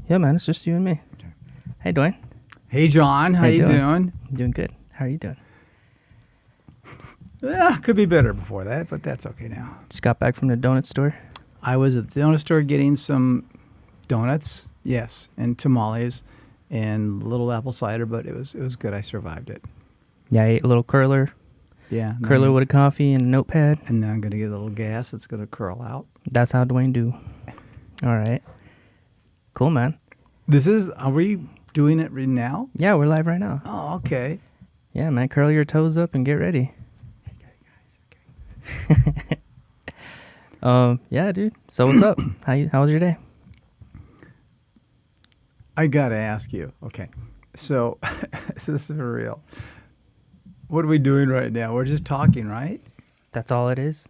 Yeah, man, it's just you and me. Okay. Hey, Dwayne. Hey, John. How you doing? I'm doing good. How are you doing? Yeah, could be better before that, but that's okay now. Just got back from the donut store. I was at the donut store getting some donuts, yes, and tamales, and little apple cider, but it was good. I survived it. Yeah, I ate a little curler. Yeah. Curler with a coffee and a notepad. And now I'm going to get a little gas that's going to curl out. That's how Dwayne do. All right. Cool, man. Are we doing it right now? Yeah, we're live right now. Oh, okay. Yeah, man, curl your toes up and get ready. Okay, guys. Yeah, dude. So what's up? How was your day? I got to ask you. Okay. So, this is for real. What are we doing right now? We're just talking, right? That's all it is?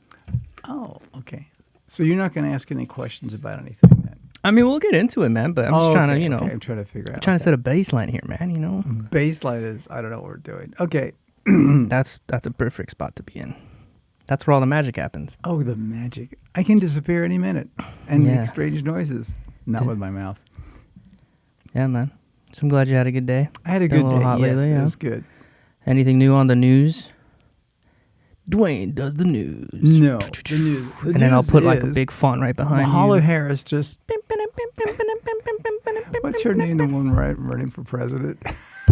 Oh, okay. So you're not going to ask any questions about anything then? I mean, we'll get into it, man, but I'm just trying to, Okay. I'm trying to figure out. trying to set a baseline here, man, Baseline is, I don't know what we're doing. Okay. That's a perfect spot to be in. That's where all the magic happens. Oh, the magic. I can disappear any minute and make strange noises. Not with my mouth. Yeah, man. So I'm glad you had a good day. I had a good day. Hot Yes, lately, it was good. Anything new on the news? Dwayne does the news. No, the news. And then I'll put like a big font right behind Kamala you. Harris just... What's her name, the one running for president?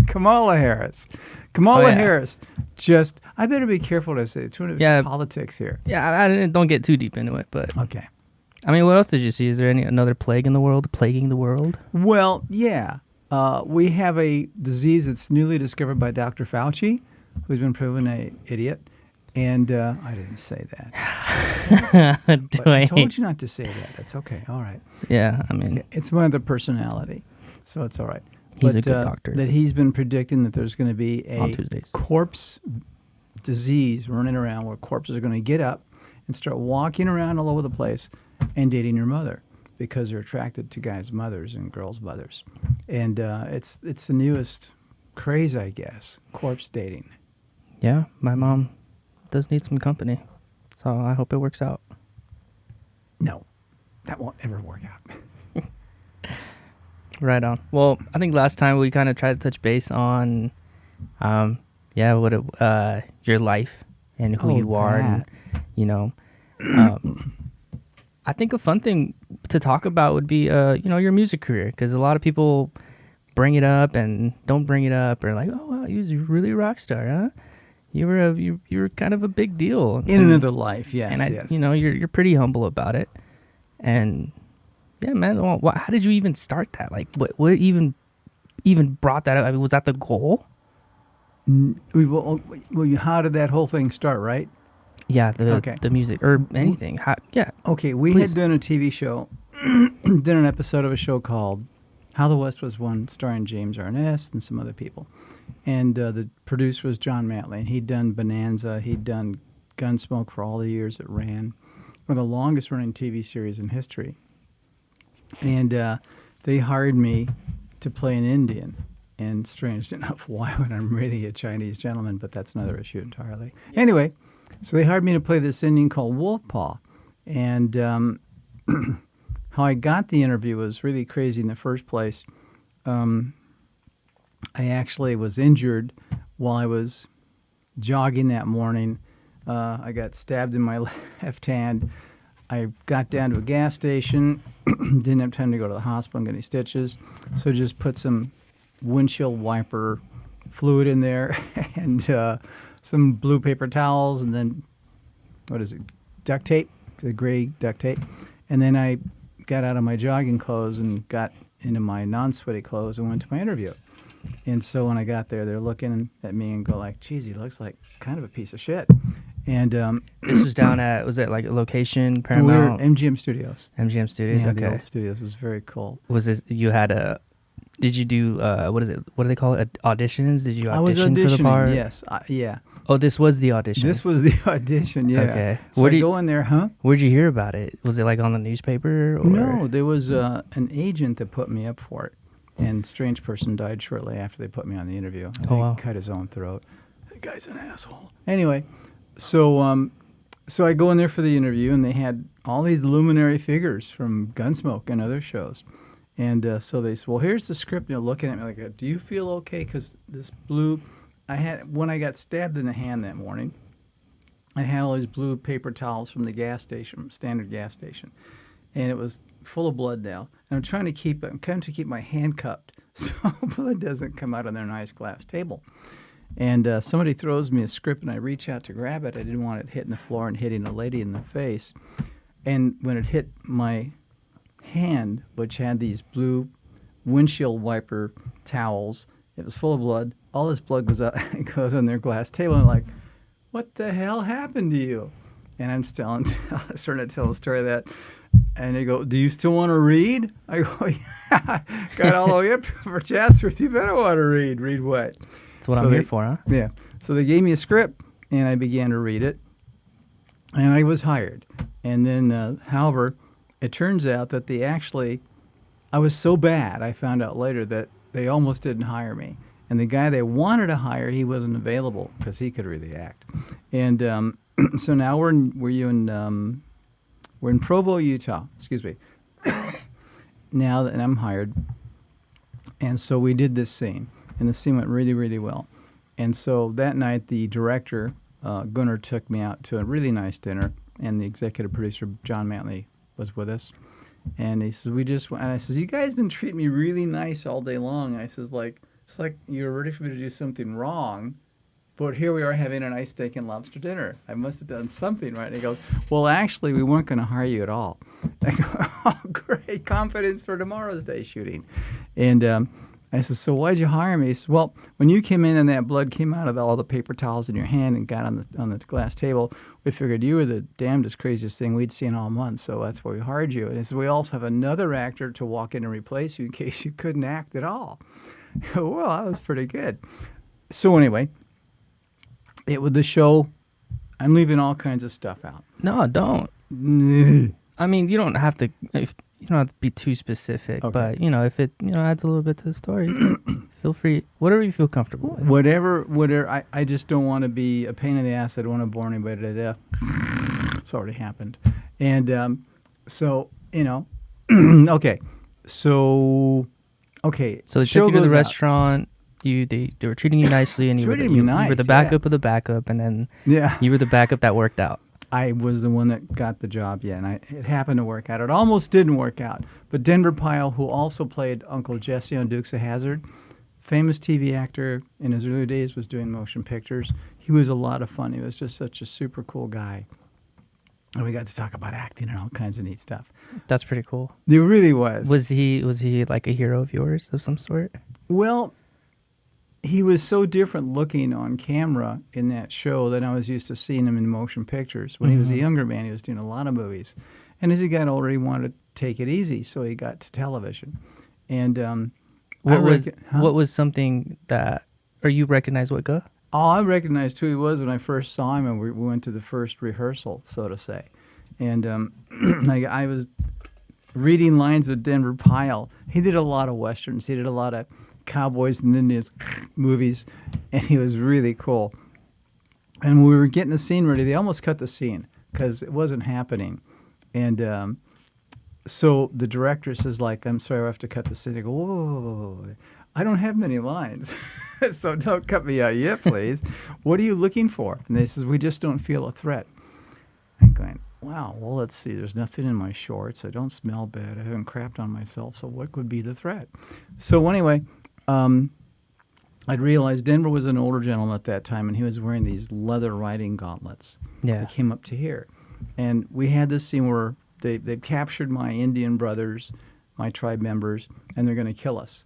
Kamala Harris. Harris just... I better be careful what I say. Too politics here. Yeah, I don't get too deep into it, but... Okay. I mean, what else did you see? Is there another plague in the world plaguing the world? Well, yeah. We have a disease that's newly discovered by Dr. Fauci, who's been proven an idiot. And I didn't say that. But I told you not to say that. That's okay. All right. Yeah, I mean... Okay. It's one of the personality, so it's all right. He's a good doctor. That he's been predicting that there's going to be a corpse disease running around where corpses are going to get up and start walking around all over the place and dating your mother because they're attracted to guys' mothers and girls' mothers. And it's the newest craze, I guess, corpse dating. Yeah, my mom does need some company, so I hope it works out. No, that won't ever work out. Right on. Well, I think last time we kind of tried to touch base on, your life and who you are, and I think a fun thing to talk about would be, your music career, because a lot of people bring it up and don't bring it up, or like, oh wow, you're really a rock star, huh? You were kind of a big deal in another life, yes. And yes. You're pretty humble about it, and yeah, man. How did you even start that? Like, what even brought that up? I mean, was that the goal? Well, how did that whole thing start? Right? Yeah, the music or anything. Okay, we had done a TV show, done an episode of a show called How the West Was Won, starring James Arness and some other people. And the producer was John Matley, and he'd done Bonanza. He'd done Gunsmoke for all the years it ran. One of the longest-running TV series in history. And they hired me to play an Indian. And strange enough, why would I'm really a Chinese gentleman? But that's another issue entirely. Anyway, so they hired me to play this Indian called Wolfpaw. And how I got the interview was really crazy in the first place. I actually was injured while I was jogging that morning. I got stabbed in my left hand. I got down to a gas station, didn't have time to go to the hospital and get any stitches, so just put some windshield wiper fluid in there and some blue paper towels, and then, duct tape, the gray duct tape. And then I got out of my jogging clothes and got into my non-sweaty clothes and went to my interview. And so when I got there, they're looking at me and go like, geez, he looks like kind of a piece of shit. And this was down at, was it like a location, Paramount? MGM Studios. MGM Studios, yeah, okay. The old studios. It was very cool. Was this, did you do, what do they call it, auditions? Did you audition for the part? Yes, yeah. Oh, this was the audition? This was the audition, yeah. Okay. So I go in there, Where'd you hear about it? Was it like on the newspaper? Or? No, there was an agent that put me up for it. And strange person died shortly after they put me on the interview. He cut his own throat. That guy's an asshole. Anyway, so I go in there for the interview, and they had all these luminary figures from Gunsmoke and other shows. And so they said, well, here's the script. Looking at me like, do you feel okay? Because this blue, when I got stabbed in the hand that morning, I had all these blue paper towels from the gas station, standard gas station, and it was full of blood now. And I'm trying to keep my hand cupped so blood doesn't come out on their nice glass table. And somebody throws me a script, and I reach out to grab it. I didn't want it hitting the floor and hitting a lady in the face. And when it hit my hand, which had these blue windshield wiper towels, it was full of blood. All this blood goes on their glass table, and I'm like, what the hell happened to you? And I'm starting to tell a story of that. And they go, do you still want to read? I go, yeah. Got all the way up for Chatsworth. You better want to read. Read what? That's what I'm here for, huh? Yeah. So they gave me a script, and I began to read it. And I was hired. And then, however, it turns out that I was so bad, I found out later, that they almost didn't hire me. And the guy they wanted to hire, he wasn't available because he could really act. And so now we're in Provo, Utah. Excuse me. Now that I'm hired, and so we did this scene, and the scene went really, really well. And so that night, the director Gunnar took me out to a really nice dinner, and the executive producer John Mantley was with us. And he says, and I says, you guys been treating me really nice all day long. I says, it's like you're ready for me to do something wrong, but here we are having a nice steak and lobster dinner. I must have done something right. And he goes, well, actually, we weren't going to hire you at all. I go, oh, great, confidence for tomorrow's day shooting. And I said, so why'd you hire me? He said, well, when you came in and that blood came out of all the paper towels in your hand and got on the glass table, we figured you were the damnedest, craziest thing we'd seen all month, so that's why we hired you. And he said, we also have another actor to walk in and replace you in case you couldn't act at all. Well, that was pretty good. So anyway, the show, I'm leaving all kinds of stuff out. No, don't. I mean, you don't have to be too specific, okay. But if it adds a little bit to the story, feel free. Whatever you feel comfortable with. Whatever. I just don't want to be a pain in the ass. I don't want to bore anybody to death. It's already happened. And so okay. So they took you to the restaurant. They were treating you nicely, and you were the backup of the backup, and then you were the backup that worked out. I was the one that got the job, and it happened to work out. It almost didn't work out. But Denver Pyle, who also played Uncle Jesse on Dukes of Hazzard, famous TV actor in his early days, was doing motion pictures. He was a lot of fun. He was just such a super cool guy. And we got to talk about acting and all kinds of neat stuff. That's pretty cool. It really was. Was he like a hero of yours of some sort? Well, he was so different looking on camera in that show than I was used to seeing him in motion pictures. When he was a younger man, he was doing a lot of movies. And as he got older, he wanted to take it easy, so he got to television. And what was something that, or you recognized what go? Oh, I recognized who he was when I first saw him, and we went to the first rehearsal, so to say. And I was reading lines of Denver Pyle. He did a lot of Westerns. He did a lot of cowboys and Indians movies, and he was really cool. And when we were getting the scene ready, they almost cut the scene because it wasn't happening. And so the director says, I'm sorry, I have to cut the scene. I go, whoa, I don't have many lines, so don't cut me out yet, please. What are you looking for? And they says, we just don't feel a threat. I'm going, wow, well, let's see. There's nothing in my shorts. I don't smell bad. I haven't crapped on myself, so what could be the threat? So anyway, I'd realized Denver was an older gentleman at that time, and he was wearing these leather riding gauntlets. Yeah. That came up to here. And we had this scene where they've captured my Indian brothers, my tribe members, and they're going to kill us.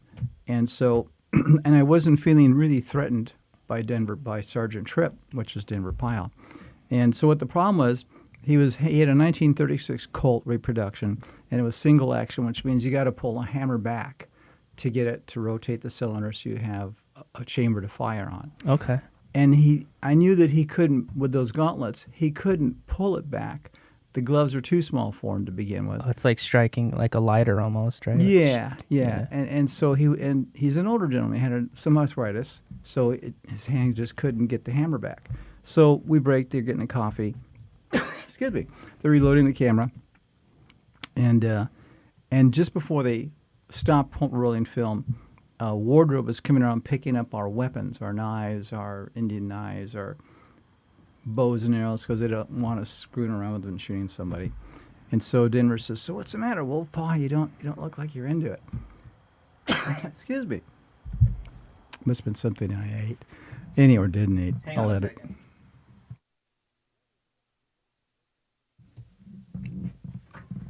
And so, and I wasn't feeling really threatened by Sergeant Tripp, which was Denver Pyle. And so what the problem was, he had a 1936 Colt reproduction, and it was single action, which means you got to pull a hammer back to get it to rotate the cylinder so you have a chamber to fire on. Okay. And I knew that he couldn't, with those gauntlets, he couldn't pull it back. The gloves were too small for him to begin with. Oh, it's like striking like a lighter almost, right? Yeah. And so he's an older gentleman. He had some arthritis, so his hand just couldn't get the hammer back. So we break. They're getting a coffee. Excuse me. They're reloading the camera, and just before they stop rolling film, wardrobe was coming around picking up our weapons, our knives, our Indian knives, our bows and arrows, because they don't want us screwing around with them and shooting somebody. And so Denver says, "So what's the matter, Wolfpaw? You don't look like you're into it." Excuse me. Must have been something I ate. Or didn't eat. Hang I'll on a edit. second.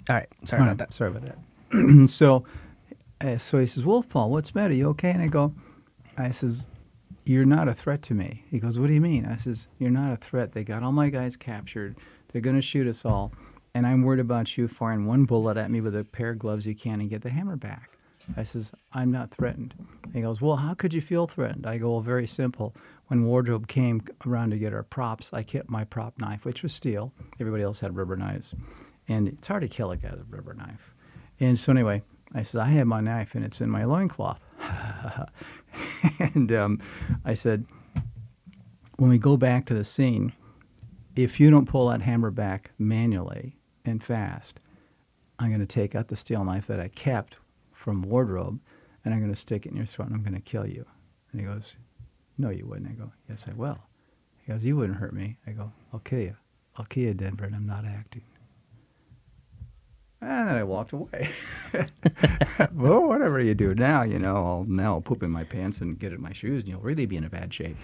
All right. Sorry about that. Sorry about that. So he says, "Wolfpaw, what's the matter? You okay?" And I says, "You're not a threat to me." He goes, "What do you mean?" I says, "You're not a threat. They got all my guys captured. They're going to shoot us all. And I'm worried about you firing one bullet at me with a pair of gloves you can and get the hammer back." I says, "I'm not threatened." He goes, "Well, how could you feel threatened?" I go, "Well, very simple. When wardrobe came around to get our props, I kept my prop knife, which was steel. Everybody else had rubber knives. And it's hard to kill a guy with a rubber knife. And so anyway, I said, I have my knife, and it's in my loincloth." And I said, "When we go back to the scene, if you don't pull that hammer back manually and fast, I'm going to take out the steel knife that I kept from wardrobe, and I'm going to stick it in your throat, and I'm going to kill you." And he goes, "No, you wouldn't." I go, "Yes, I will." He goes, "You wouldn't hurt me." I go, "I'll kill you. I'll kill you, Denver, and I'm not acting." And then I walked away. Well, whatever you do now, I'll poop in my pants and get in my shoes, and you'll really be in a bad shape.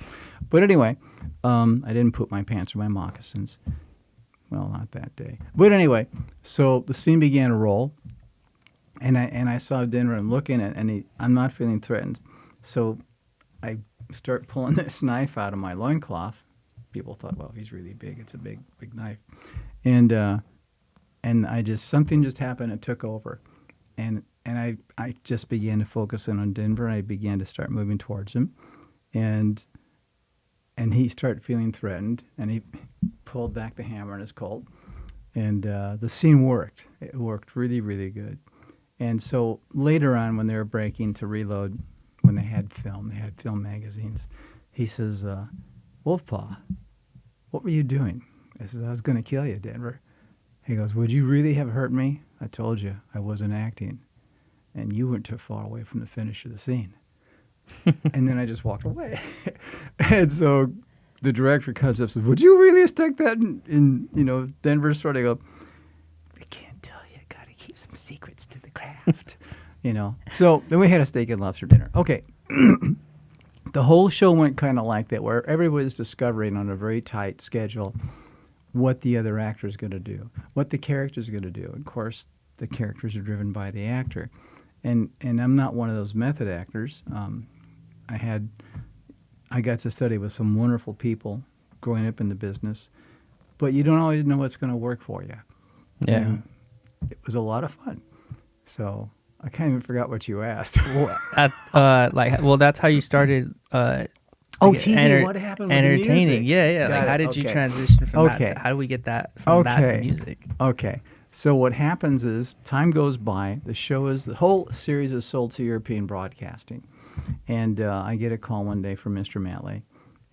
But anyway, I didn't poop my pants or my moccasins. Well, not that day. But anyway, so the scene began to roll, and I saw Denver and looking at, and I'm not feeling threatened. So I start pulling this knife out of my loincloth. People thought, well, he's really big. It's a big knife. And something just happened. It took over, and I just began to focus in on Denver. I began to start moving towards him, and he started feeling threatened, and he pulled back the hammer in his Colt, and the scene worked. It worked really, really good. And so later on, when they were breaking to reload, when they had film magazines, he says, "Wolfpaw, what were you doing?" I says, "I was going to kill you, Denver." He goes, "Would you really have hurt me? I told you I wasn't acting. And you weren't too far away from the finish of the scene." And then I just walked away. And so the director comes up and says, "Would you really have stuck that in Denver's throat?" I go, "I can't tell you. Got to keep some secrets to the craft." So then we had a steak and lobster dinner. Okay. The whole show went kind of like that, where everybody's discovering on a very tight schedule what the other actor is going to do, what the character is going to do. Of course, the characters are driven by the actor. And I'm not one of those method actors. I got to study with some wonderful people growing up in the business, but you don't always know what's going to work for you. Yeah. And it was a lot of fun. So I kind of forgot what you asked. That's how you started. TV. What happened with entertaining? the music? Yeah. Got Like, how it. did you Okay. transition from that? Okay. How do we get that from that to music? Okay. So what happens is time goes by. The whole series is sold to European Broadcasting, and I get a call one day from Mr. Matley,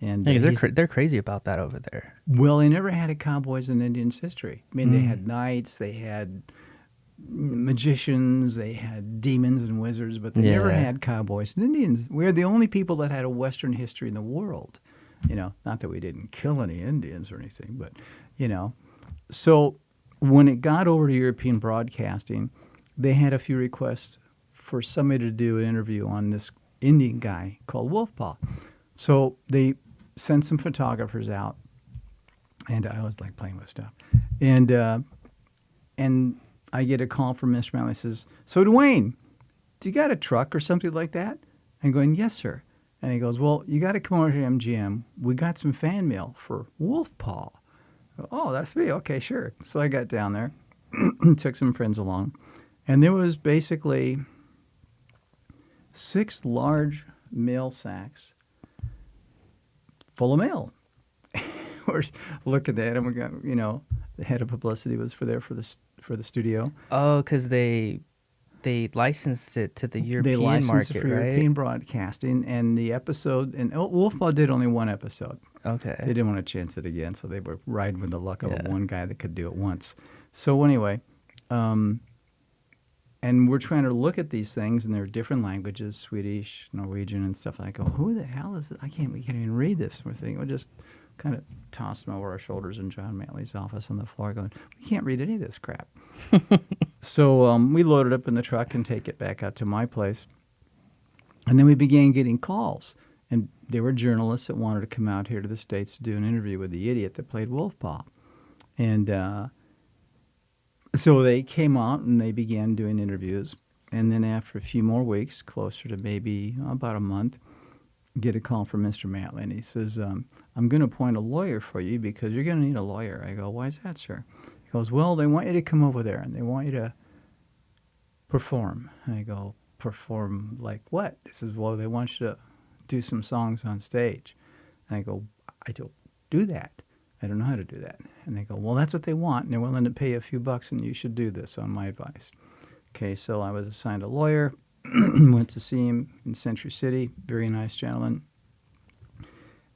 and They're crazy about that over there. well, they never had a Cowboys and Indians history. I mean, they had knights, they had magicians, they had demons and wizards, but they never had cowboys and Indians. We're the only people that had a Western history in the world. Not that we didn't kill any Indians or anything, but, So when it got over to European Broadcasting, they had a few requests for somebody to do an interview on this Indian guy called Wolfpaw. So they sent some photographers out, and I was like playing with stuff. And I get a call from Mr. Malley. He says, "So DUANE, do you got a truck or something like that?" I'm going, "Yes, sir." And he goes, "Well, you got to come over to MGM. We got some fan mail for Wolfpaw." "Oh, that's me. Okay, sure." So I got down there, took some friends along, and there was basically 6 large mail sacks full of mail. We're looking at them. We got, the head of publicity was for the studio. Oh, because they licensed it to the European They licensed market, it for right? European Broadcasting, and the episode, and Wolfpaw did only one episode. Okay. They didn't want to chance it again, so they were riding with the luck of one guy that could do it once. So anyway, And we're trying to look at these things, and there are different languages, Swedish, Norwegian, and stuff. And I go, who the hell is it? We can't even read this. And we're thinking, we'll just kind of toss them over our shoulders in John Manley's office on the floor going, we can't read any of this crap. So we load it up in the truck and take it back out to my place. And then we began getting calls. And there were journalists that wanted to come out here to the States to do an interview with the idiot that played Wolfpaw. And so they came out and they began doing interviews. And then after a few more weeks, closer to maybe about a month, get a call from Mr. Matley. And he says, I'm going to appoint a lawyer for you because you're going to need a lawyer. I go, why is that, sir? He goes, well, they want you to come over there and they want you to perform. And I go, perform like what? He says, well, they want you to do some songs on stage. And I go, I don't do that. I don't know how to do that. And they go, well, that's what they want, and they're willing to pay you a few bucks, and you should do this on my advice. Okay, so I was assigned a lawyer, went to see him in Century City, very nice gentleman.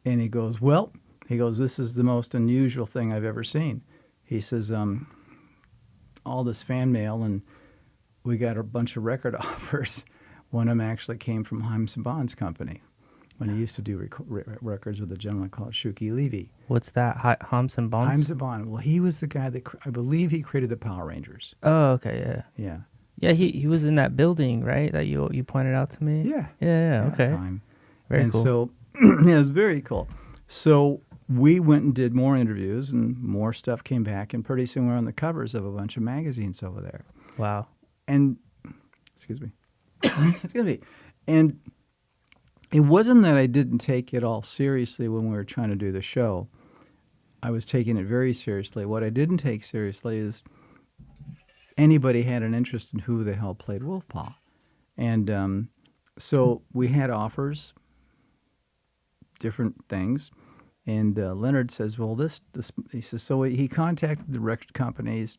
And he goes, this is the most unusual thing I've ever seen. He says, all this fan mail, and we got a bunch of record offers. One of them actually came from Himes and Bond's company, when he used to do records with a gentleman called Shuki Levy. What's that? Himes and Bonds? Himes and Bond. Well, he was the guy that, I believe he created the Power Rangers. Oh, okay, yeah. Yeah. Yeah, he was in that building, right, that you pointed out to me? Yeah. Yeah, okay. Time. Very cool. So, yeah, it was very cool. So we went and did more interviews, and more stuff came back, and pretty soon we were on the covers of a bunch of magazines over there. Wow. And, excuse me. And it wasn't that I didn't take it all seriously when we were trying to do the show. I was taking it very seriously. What I didn't take seriously is anybody had an interest in who the hell played Wolfpaw. And so we had offers, different things. And Leonard says, well, this, he says, so he contacted the record companies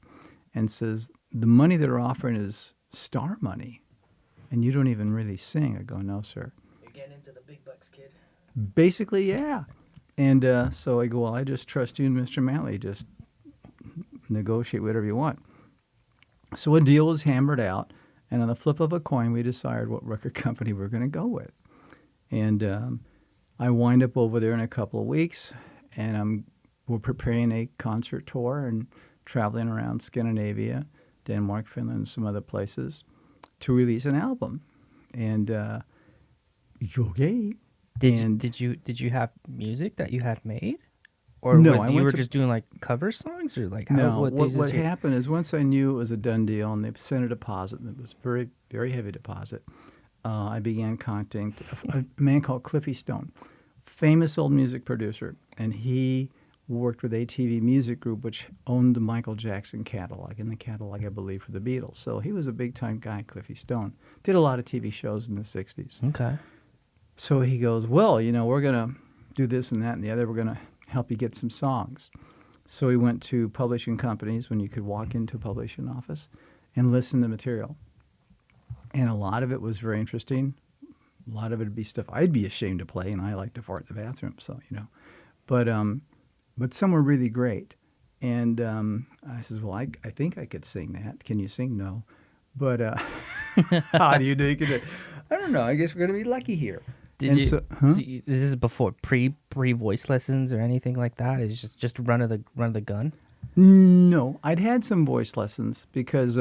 and says, the money they're offering is star money, and you don't even really sing. I go, no, sir. Getting into the big bucks, kid. Basically, yeah. And so I go, well, I just trust you and Mr. Manley. Just negotiate whatever you want. So a deal was hammered out, and on the flip of a coin, we decided what record company we're going to go with. And I wind up over there in a couple of weeks, and we're preparing a concert tour and traveling around Scandinavia, Denmark, Finland, and some other places to release an album. And okay. Did you have music that you had made, or no? you were just doing like cover songs, or like how, no? What here? happened is once I knew it was a done deal and they sent a deposit, and it was very very heavy deposit. I began contacting a man called Cliffy Stone, famous old music producer, and he worked with ATV Music Group, which owned the Michael Jackson catalog, and the catalog, I believe, for the Beatles. So he was a big-time guy, Cliffy Stone. Did a lot of TV shows in the 60s. Okay. So he goes, well, we're going to do this and that and the other. We're going to help you get some songs. So he went to publishing companies when you could walk into a publishing office and listen to material. And a lot of it was very interesting. A lot of it would be stuff I'd be ashamed to play, and I like to fart in the bathroom, so, But some were really great. And I says, well, I think I could sing that. Can you sing? No. But how do you do it? I don't know. I guess we're going to be lucky here. So this is before pre voice lessons or anything like that? It's just run of the gun? No. I'd had some voice lessons because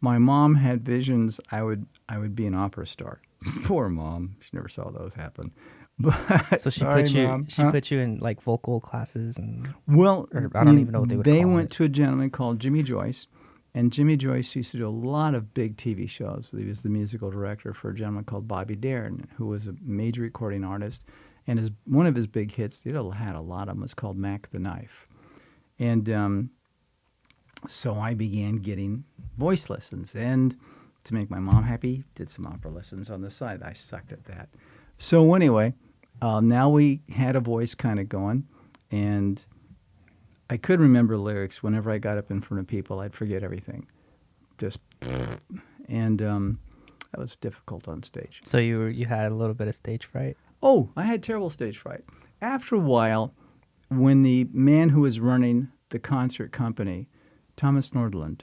my mom had visions I would be an opera star. Poor mom. She never saw those happen. But so she put you in like vocal classes and I don't even know what they would call it. They went to a gentleman called Jimmy Joyce, and Jimmy Joyce used to do a lot of big TV shows. He was the musical director for a gentleman called Bobby Darin, who was a major recording artist, and one of his big hits, he had a lot of them, was called Mac the Knife. And so I began getting voice lessons, and to make my mom happy, did some opera lessons on the side. I sucked at that. So anyway, now we had a voice kind of going, and I could remember lyrics. Whenever I got up in front of people, I'd forget everything. And that was difficult on stage. So you had a little bit of stage fright? Oh, I had terrible stage fright. After a while, when the man who was running the concert company, Thomas Nordlund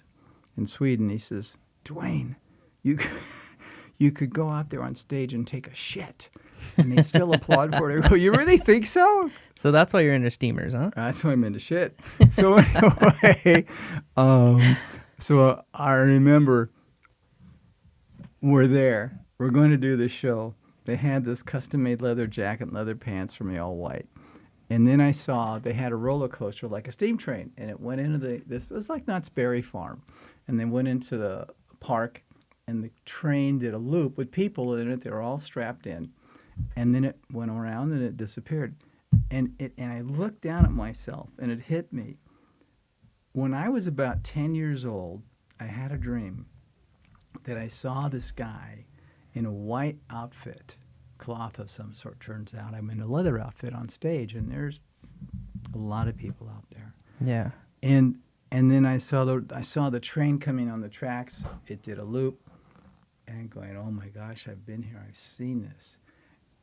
in Sweden, he says, Duane, you you could go out there on stage and take a shit, and they'd still applaud for it. I go, you really think so? So that's why you're into steamers, huh? That's why I'm into shit. So anyway, so I remember we're there. We're going to do this show. They had this custom-made leather jacket and leather pants for me, all white. And then I saw they had a roller coaster like a steam train, and it went into this. It was like Knott's Berry Farm, and they went into the park, and the train did a loop with people in it. They were all strapped in, and then it went around and it disappeared. And I looked down at myself, and it hit me. When I was about 10 years old, I had a dream that I saw this guy in a white outfit, cloth of some sort. Turns out I'm in a leather outfit on stage, and there's a lot of people out there. Yeah. And then I saw the train coming on the tracks. It did a loop, and going, oh my gosh, I've been here. I've seen this.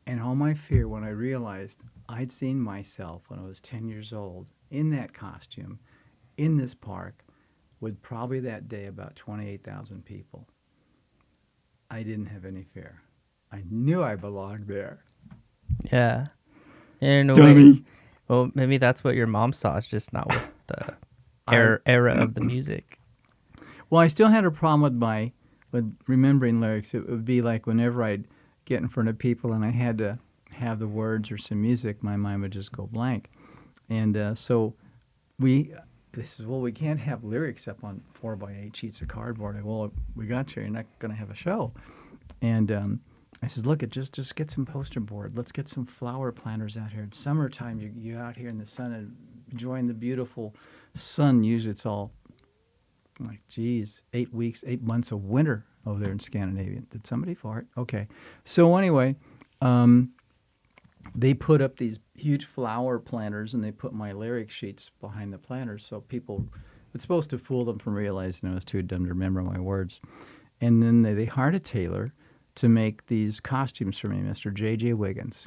And all my fear when I realized I'd seen myself when I was 10 years old in that costume, in this park, with probably that day about 28,000 people. I didn't have any fear. I knew I belonged there. Yeah. In a Dummy. way, well, maybe that's what your mom saw. It's just not with the era of the music. Well, I still had a problem with remembering lyrics. It would be like whenever I'd get in front of people and I had to have the words or some music, my mind would just go blank. And so we can't have lyrics up on 4x8 sheets of cardboard. Well, we got you. You're not going to have a show. And I says, look, just get some poster board. Let's get some flower planters out here. It's summertime. You're out here in the sun and enjoying the beautiful sun. Usually it's all like, geez, 8 months of winter over there in Scandinavia. Did somebody fart? Okay. So anyway, they put up these huge flower planters, and they put my lyric sheets behind the planters, so people, it's supposed to fool them from realizing I was too dumb to remember my words. And then they hired a tailor to make these costumes for me, Mr. J.J. Wiggins.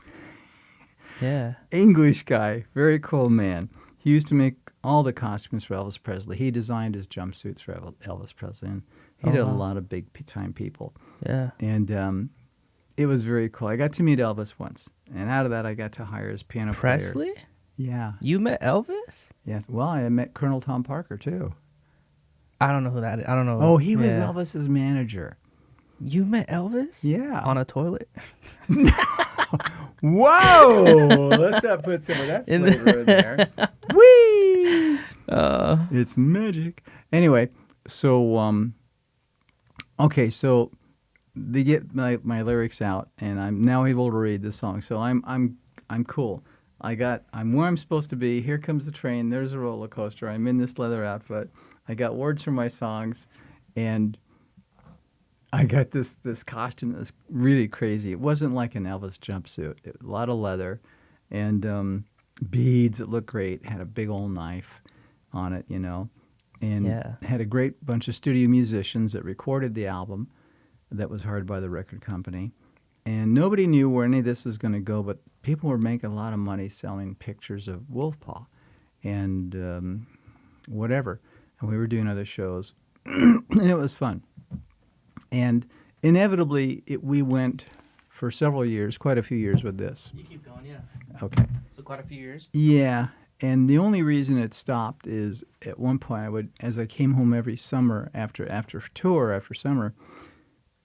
Yeah. English guy, very cool man. He used to make all the costumes for Elvis Presley. He designed his jumpsuits for Elvis Presley, and he did a lot of big-time people. Yeah. And it was very cool. I got to meet Elvis once, and out of that, I got to hire his piano Presley? player. Yeah. You met Elvis? Yeah. Well, I met Colonel Tom Parker, too. I don't know who that is. I don't know. Oh, he was Elvis's manager. You met Elvis? Yeah. On a toilet? Whoa! Let's not put some of that flavor in there. Whee! It's magic. Anyway, so okay, so they get my lyrics out, and I'm now able to read the song. So I'm cool. I'm where I'm supposed to be. Here comes the train. There's a roller coaster. I'm in this leather outfit. I got words for my songs, and I got this costume that was really crazy. It wasn't like an Elvis jumpsuit. It was a lot of leather and beads. It looked great. It had a big old knife on it, and had a great bunch of studio musicians that recorded the album that was heard by the record company. And nobody knew where any of this was going to go, but people were making a lot of money selling pictures of Wolfpaw and whatever. And we were doing other shows, and it was fun. And inevitably, we went for several years, quite a few years with this. You keep going, yeah. Okay. So quite a few years? Yeah. And the only reason it stopped is at one point, as I came home every summer after summer,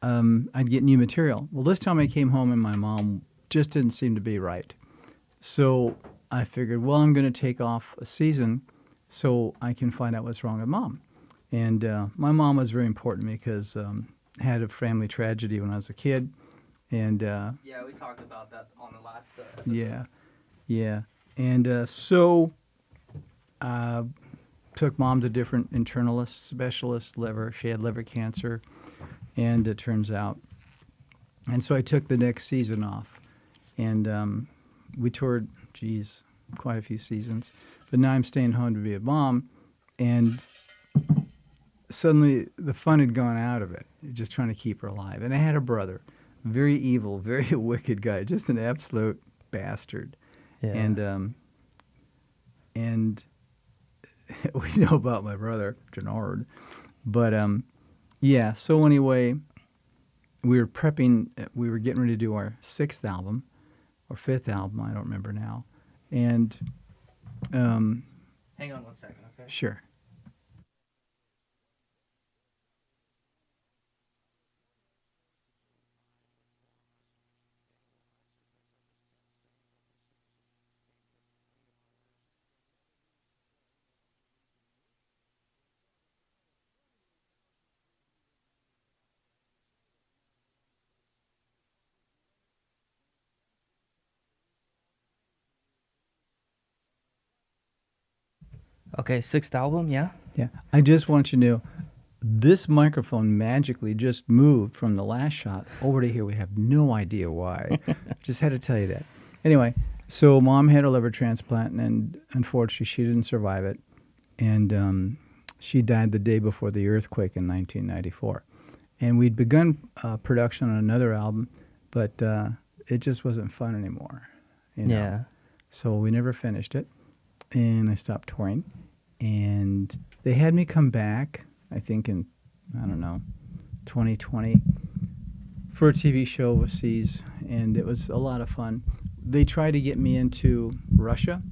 I'd get new material. Well, this time I came home and my mom just didn't seem to be right. So I figured, well, I'm going to take off a season so I can find out what's wrong with Mom. And my mom was very important to me because I had a family tragedy when I was a kid. And yeah, we talked about that on the last episode. Yeah. And so took Mom to different internalist specialists, liver. She had liver cancer, and it turns out. And so I took the next season off. And we toured, quite a few seasons. But now I'm staying home to be a mom, and suddenly the fun had gone out of it, just trying to keep her alive. And I had a brother, very evil, very wicked guy, just an absolute bastard. Yeah. And we know about my brother, Gennard. But, so anyway, we were prepping. We were getting ready to do our 6th album, or 5th album. I don't remember now. And Hang on one second, okay? sure. Okay, 6th album, yeah? Yeah. I just want you to know, this microphone magically just moved from the last shot over to here. We have no idea why. Just had to tell you that. Anyway, so Mom had a liver transplant, and unfortunately she didn't survive it. And she died the day before the earthquake in 1994. And we'd begun production on another album, but it just wasn't fun anymore. You know? Yeah. So we never finished it, and I stopped touring. And they had me come back, I think in, 2020, for a TV show overseas, and it was a lot of fun. They tried to get me into Russia,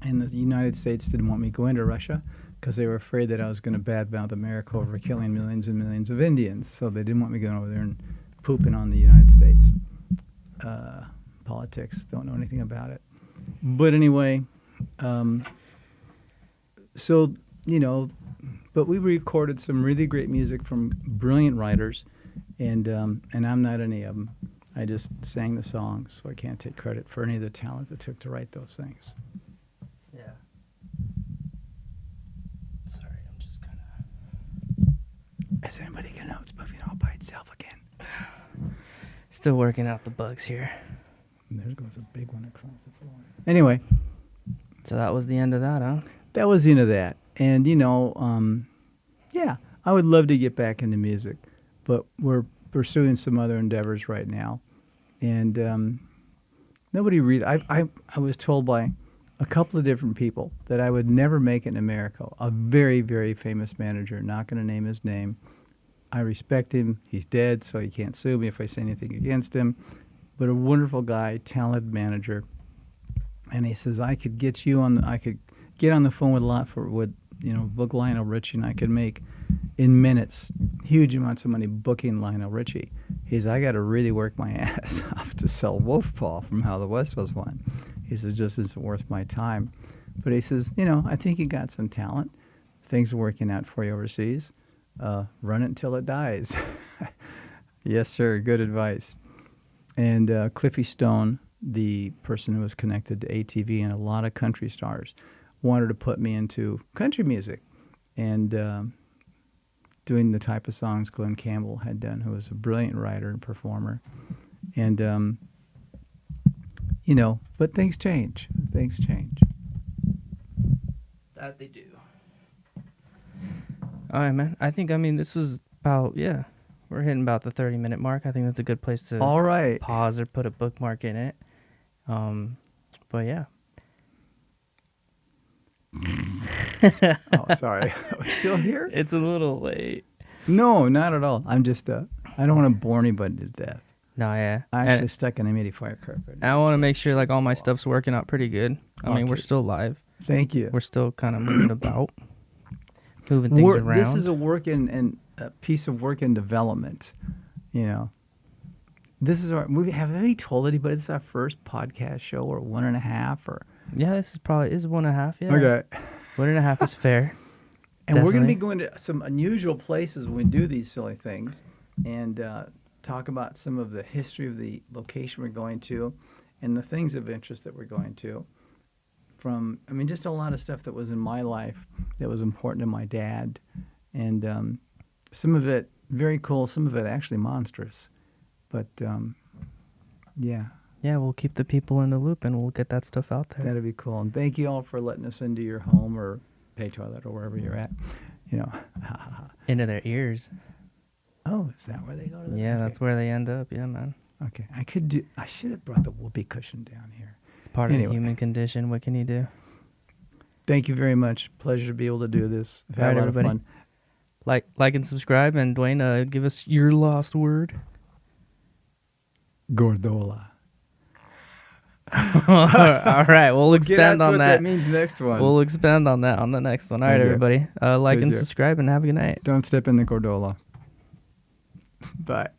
and the United States didn't want me to go into Russia because they were afraid that I was going to badmouth America over killing millions and millions of Indians. So they didn't want me going over there and pooping on the United States. Politics, don't know anything about it. But anyway, so, but we recorded some really great music from brilliant writers, and I'm not any of them. I just sang the songs, so I can't take credit for any of the talent it took to write those things. Yeah. Sorry, I'm just kind of... Is anybody going to know it's moving all by itself again? Still working out the bugs here. And there goes a big one across the floor. Anyway. So that was the end of that, huh? That was the end of that. And, yeah, I would love to get back into music, but we're pursuing some other endeavors right now. And nobody really... I was told by a couple of different people that I would never make it in America. A very, very famous manager, not going to name his name. I respect him. He's dead, so he can't sue me if I say anything against him. But a wonderful guy, talented manager. And he says, I could get on the phone with book Lionel Richie, and I could make, in minutes, huge amounts of money booking Lionel Richie. He says, I got to really work my ass off to sell Wolf Paw from How the West Was Won. He says, just isn't worth my time. But he says, I think you got some talent. Things are working out for you overseas. Run it until it dies. Yes, sir. Good advice. And Cliffy Stone, the person who was connected to ATV and a lot of country stars, wanted to put me into country music and doing the type of songs Glenn Campbell had done, who was a brilliant writer and performer. And, but things change. Things change. That they do. All right, man. This was about, we're hitting about the 30-minute mark. I think that's a good place to all right. Pause or put a bookmark in it. But yeah. Oh, sorry. Are we still here? It's a little late. No, not at all. I'm just, I don't want to bore anybody to death. No, yeah. I actually stuck an humidifier carpet. I want to make sure all my stuff's working out pretty good. We're still live. Thank you. We're still kind of moving about, moving things around. This is a piece of work in development. This is have we told anybody it's our first podcast show, or 1.5, or? Yeah, this is probably 1.5. Yeah. Okay. 1.5 is fair. And we're going to be going to some unusual places when we do these silly things, and talk about some of the history of the location we're going to, and the things of interest that we're going to. Just a lot of stuff that was in my life that was important to my dad, and some of it very cool, some of it actually monstrous. But, yeah. Yeah, we'll keep the people in the loop, and we'll get that stuff out there. That'd be cool. And thank you all for letting us into your home or pay toilet or wherever you're at. Into their ears. Oh, is that where they go? Yeah, that's where they end up. Yeah, man. Okay. I should have brought the whoopee cushion down here. It's part of the human condition. What can you do? Thank you very much. Pleasure to be able to do this. I've had a lot of fun. Like and subscribe, and Dwayne, give us your last word. Gordola. All right, we'll expand on what that. that means next one. We'll expand on that on the next one. All right, Okay. everybody. Like Take and care. subscribe, and have a good night. Don't step in the Gordola. Bye.